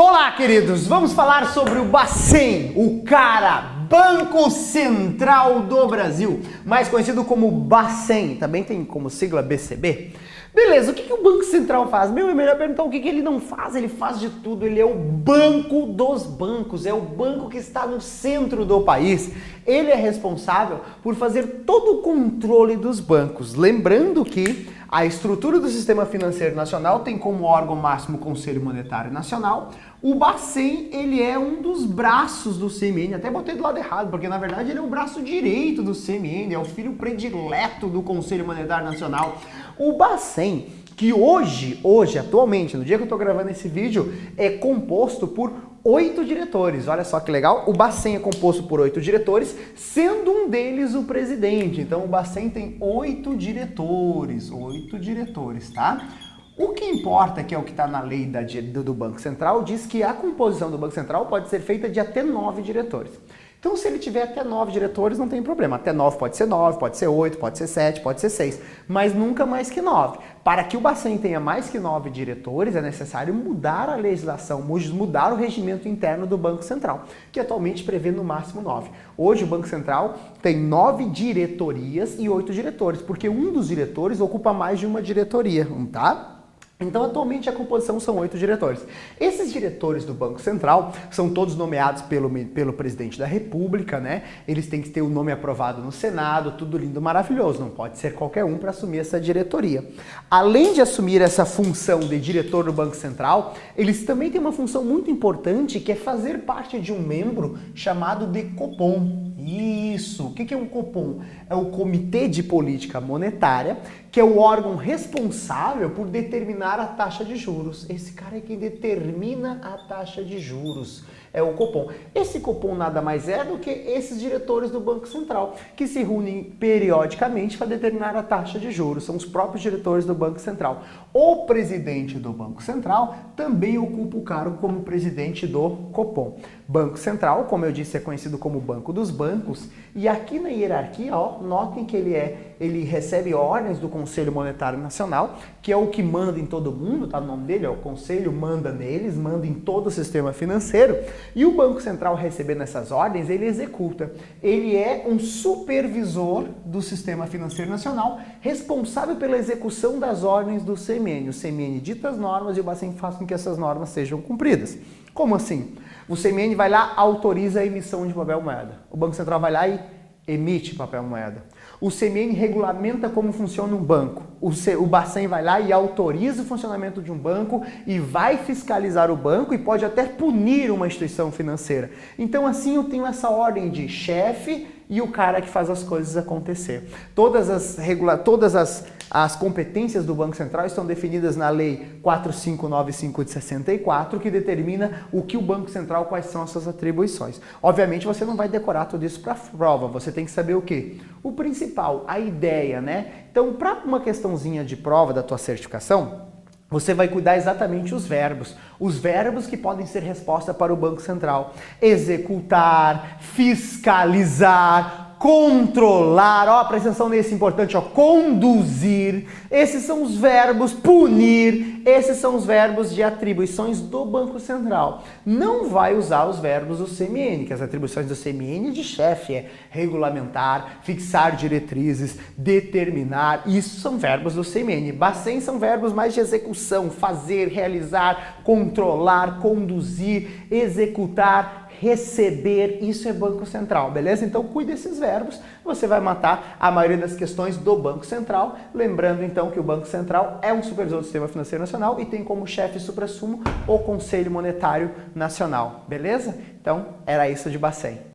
Olá, queridos! Vamos falar sobre o Bacen, o Banco Central do Brasil, mais conhecido como Bacen, também tem como sigla BCB. Beleza, o que o Banco Central faz? É melhor perguntar o que ele não faz, ele faz de tudo, ele é o banco dos bancos, é o banco que está no centro do país. Ele é responsável por fazer todo o controle dos bancos. Lembrando que a estrutura do sistema financeiro nacional tem como órgão máximo o Conselho Monetário Nacional. O Bacen, ele é um dos braços do CMN, até botei do lado errado, porque na verdade ele é o braço direito do CMN, é o filho predileto do Conselho Monetário Nacional. O Bacen, que atualmente, no dia que eu estou gravando esse vídeo, é composto por 8 diretores. Olha só que legal, o Bacen é composto por 8 diretores, sendo um deles o presidente. Então o Bacen tem 8 diretores, tá? O que importa, que é o que está na lei do Banco Central, diz que a composição do Banco Central pode ser feita de até 9 diretores. Então, se ele tiver até 9 diretores, não tem problema. Até 9 pode ser 9, pode ser 8, pode ser 7, pode ser 6, mas nunca mais que 9. Para que o Bacen tenha mais que 9 diretores, é necessário mudar a legislação, mudar o regimento interno do Banco Central, que atualmente prevê no máximo 9. Hoje, o Banco Central tem 9 diretorias e 8 diretores, porque um dos diretores ocupa mais de uma diretoria, tá? Então, atualmente, a composição são 8 diretores. Esses diretores do Banco Central são todos nomeados pelo presidente da República, né? Eles têm que ter o nome aprovado no Senado, tudo lindo, maravilhoso. Não pode ser qualquer um para assumir essa diretoria. Além de assumir essa função de diretor do Banco Central, eles também têm uma função muito importante, que é fazer parte de um membro chamado de Copom. Isso! O que é um Copom? É o Comitê de Política Monetária, que é o órgão responsável por determinar a taxa de juros. Esse cara é quem determina a taxa de juros. É o Copom. Esse Copom nada mais é do que esses diretores do Banco Central, que se reúnem periodicamente para determinar a taxa de juros. São os próprios diretores do Banco Central. O presidente do Banco Central também ocupa o cargo como presidente do Copom. Banco Central, como eu disse, é conhecido como Banco dos Bancos, e aqui na hierarquia, ó, notem que ele recebe ordens do Conselho Monetário Nacional, que é o que manda em todo mundo, tá no nome dele, ó, o Conselho manda neles, manda em todo o sistema financeiro, e o Banco Central, recebendo essas ordens, ele executa. Ele é um supervisor do sistema financeiro nacional, responsável pela execução das ordens do CMN. O CMN dita as normas e o Bacen faz com que essas normas sejam cumpridas. Como assim? O CMN vai lá, autoriza a emissão de papel moeda. O Banco Central vai lá e emite papel moeda. O CMN regulamenta como funciona um banco. O Bacen vai lá e autoriza o funcionamento de um banco e vai fiscalizar o banco e pode até punir uma instituição financeira. Então, assim, eu tenho essa ordem de chefe e o cara que faz as coisas acontecer. Todas as competências do Banco Central estão definidas na Lei 4595 de 64, que determina o que o Banco Central, quais são as suas atribuições. Obviamente, você não vai decorar tudo isso para prova, você tem que saber o quê? O principal, a ideia, né? Então, para uma questãozinha de prova da tua certificação, você vai cuidar exatamente os verbos que podem ser resposta para o Banco Central. Executar, fiscalizar, controlar, ó, presta atenção nesse importante, ó, conduzir, esses são os verbos, punir, esses são os verbos de atribuições do Banco Central. Não vai usar os verbos do CMN, que as atribuições do CMN de chefe é regulamentar, fixar diretrizes, determinar, isso são verbos do CMN. Bacen são verbos mais de execução, fazer, realizar, controlar, conduzir, executar, receber, isso é Banco Central, beleza? Então cuide desses verbos, você vai matar a maioria das questões do Banco Central, lembrando então que o Banco Central é um supervisor do Sistema Financeiro Nacional e tem como chefe suprassumo o Conselho Monetário Nacional, beleza? Então era isso de Bacen.